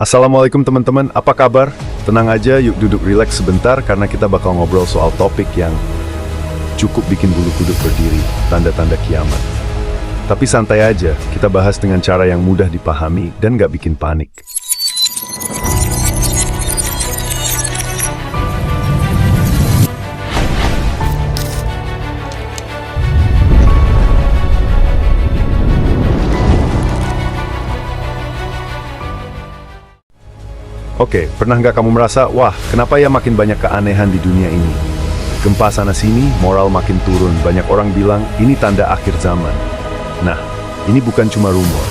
Assalamualaikum teman-teman, apa kabar? Tenang aja, yuk duduk rileks sebentar karena kita bakal ngobrol soal topik yang cukup bikin bulu kuduk berdiri, tanda-tanda kiamat. Tapi santai aja, kita bahas dengan cara yang mudah dipahami dan gak bikin panik. Oke, pernah nggak kamu merasa, wah, kenapa ya makin banyak keanehan di dunia ini? Gempa sana-sini, moral makin turun, banyak orang bilang, ini tanda akhir zaman. Nah, ini bukan cuma rumor.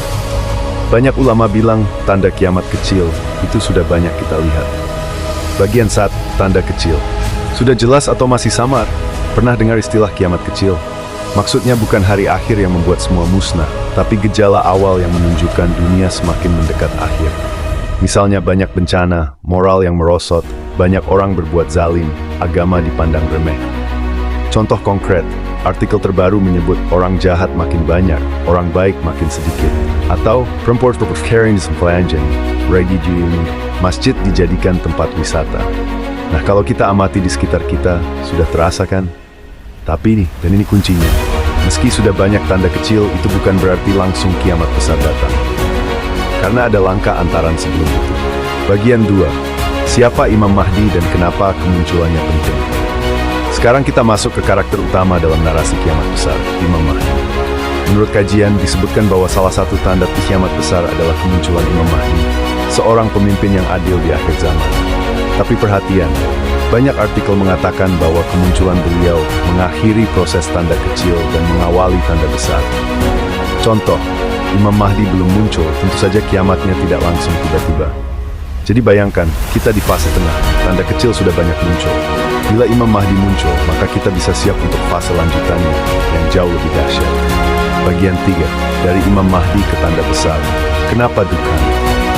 Banyak ulama bilang, tanda kiamat kecil, itu sudah banyak kita lihat. Bagian 1, tanda kecil. Sudah jelas atau masih samar? Pernah dengar istilah kiamat kecil? Maksudnya bukan hari akhir yang membuat semua musnah, tapi gejala awal yang menunjukkan dunia semakin mendekat akhir. Misalnya banyak bencana, moral yang merosot, banyak orang berbuat zalim, agama dipandang remeh. Contoh konkret, artikel terbaru menyebut orang jahat makin banyak, orang baik makin sedikit. Atau perempuan masjid dijadikan tempat wisata. Nah, kalau kita amati di sekitar kita, sudah terasa kan? Tapi nih, dan ini kuncinya, meski sudah banyak tanda kecil, itu bukan berarti langsung kiamat besar datang. Karena ada langkah antaran sebelum itu. Bagian 2. Siapa Imam Mahdi dan kenapa kemunculannya penting? Sekarang kita masuk ke karakter utama dalam narasi kiamat besar, Imam Mahdi. Menurut kajian, disebutkan bahwa salah satu tanda kiamat besar adalah kemunculan Imam Mahdi, seorang pemimpin yang adil di akhir zaman. Tapi perhatian, banyak artikel mengatakan bahwa kemunculan beliau mengakhiri proses tanda kecil dan mengawali tanda besar. Contoh, Imam Mahdi belum muncul, tentu saja kiamatnya tidak langsung tiba-tiba. Jadi bayangkan, kita di fase tengah, tanda kecil sudah banyak muncul. Bila Imam Mahdi muncul, maka kita bisa siap untuk fase lanjutannya, yang jauh lebih dahsyat. Bagian 3, dari Imam Mahdi ke tanda besar. Kenapa Dukhan?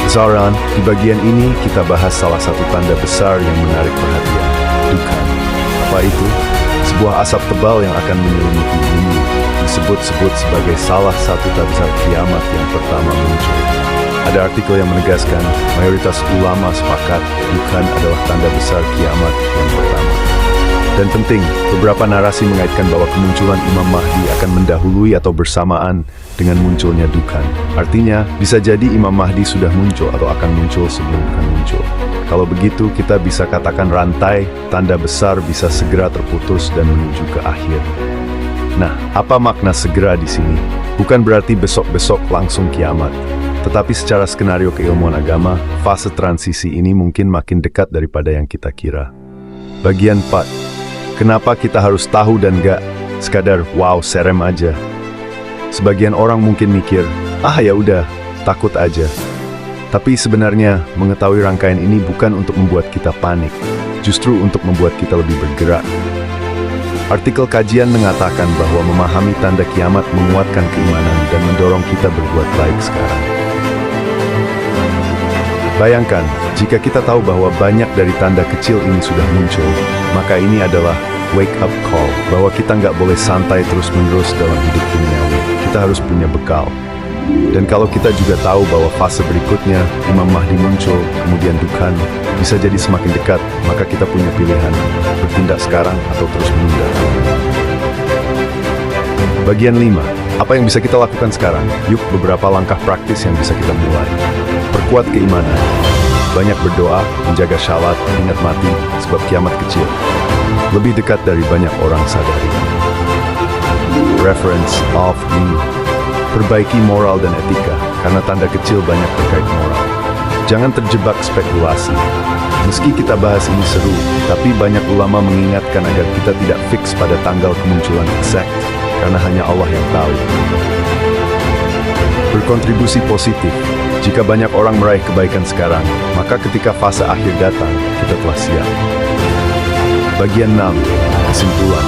Besaran, di bagian ini kita bahas salah satu tanda besar yang menarik perhatian, Dukhan. Apa itu? Sebuah asap tebal yang akan menyelimuti bumi, disebut-sebut sebagai salah satu tanda besar kiamat yang pertama muncul. Ada artikel yang menegaskan, mayoritas ulama sepakat Dukhan adalah tanda besar kiamat yang pertama. Dan penting, beberapa narasi mengaitkan bahwa kemunculan Imam Mahdi akan mendahului atau bersamaan dengan munculnya Dukhan. Artinya, bisa jadi Imam Mahdi sudah muncul atau akan muncul sebelum Dukhan muncul. Kalau begitu, kita bisa katakan rantai tanda besar bisa segera terputus dan menuju ke akhir. Nah, apa makna segera di sini? Bukan berarti besok-besok langsung kiamat. Tetapi secara skenario keilmuan agama, fase transisi ini mungkin makin dekat daripada yang kita kira. Bagian 4. Kenapa kita harus tahu dan gak sekadar wow serem aja? Sebagian orang mungkin mikir, ya udah, takut aja. Tapi sebenarnya, mengetahui rangkaian ini bukan untuk membuat kita panik, justru untuk membuat kita lebih bergerak. Artikel kajian mengatakan bahwa memahami tanda kiamat menguatkan keimanan dan mendorong kita berbuat baik sekarang. Bayangkan, jika kita tahu bahwa banyak dari tanda kecil ini sudah muncul, maka ini adalah wake up call, bahwa kita nggak boleh santai terus-menerus dalam hidup duniawi. Kita harus punya bekal. Dan kalau kita juga tahu bahwa fase berikutnya, Imam Mahdi muncul, kemudian Dukhan, bisa jadi semakin dekat, maka kita punya pilihan, bertindak sekarang atau terus menunda. Bagian 5, apa yang bisa kita lakukan sekarang? Yuk, beberapa langkah praktis yang bisa kita mulai. Perkuat keimanan, banyak berdoa, menjaga syalat, ingat mati, sebab kiamat kecil. Lebih dekat dari banyak orang sadari. Reference of me. Perbaiki moral dan etika, karena tanda kecil banyak terkait moral. Jangan terjebak spekulasi. Meski kita bahas ini seru, tapi banyak ulama mengingatkan agar kita tidak fix pada tanggal kemunculan exact, karena hanya Allah yang tahu. Berkontribusi positif. Jika banyak orang meraih kebaikan sekarang, maka ketika fase akhir datang, kita telah siap. Bagian 6. Kesimpulan.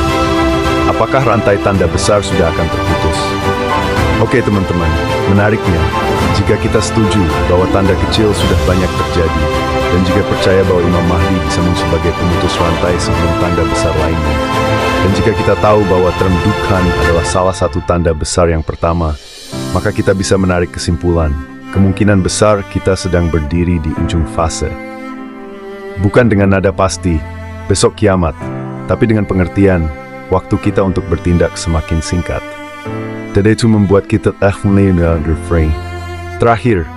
Apakah rantai tanda besar sudah akan terputus? Oke teman-teman, menariknya, jika kita setuju bahwa tanda kecil sudah banyak terjadi, dan jika percaya bahwa Imam Mahdi bisa muncul sebagai pemutus rantai sebelum tanda besar lainnya, dan jika kita tahu bahwa term Dukhan adalah salah satu tanda besar yang pertama, maka kita bisa menarik kesimpulan, kemungkinan besar kita sedang berdiri di ujung fase. Bukan dengan nada pasti, besok kiamat, tapi dengan pengertian, waktu kita untuk bertindak semakin singkat. Dan itu membuat kita refrain. Terakhir,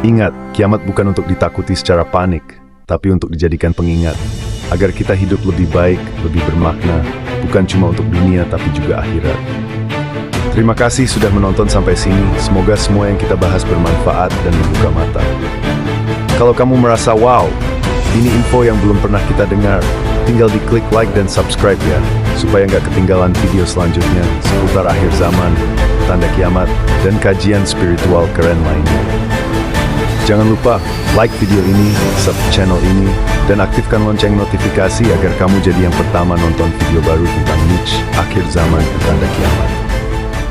ingat, kiamat bukan untuk ditakuti secara panik, tapi untuk dijadikan pengingat, agar kita hidup lebih baik, lebih bermakna, bukan cuma untuk dunia tapi juga akhirat. Terima kasih sudah menonton sampai sini, semoga semua yang kita bahas bermanfaat dan membuka mata. Kalau kamu merasa wow, ini info yang belum pernah kita dengar, tinggal diklik like dan subscribe ya, supaya nggak ketinggalan video selanjutnya seputar akhir zaman, tanda kiamat, dan kajian spiritual keren lainnya. Jangan lupa like video ini, sub channel ini, dan aktifkan lonceng notifikasi agar kamu jadi yang pertama nonton video baru tentang niche, akhir zaman, dan tanda kiamat.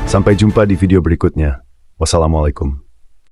Sampai jumpa di video berikutnya. Wassalamualaikum.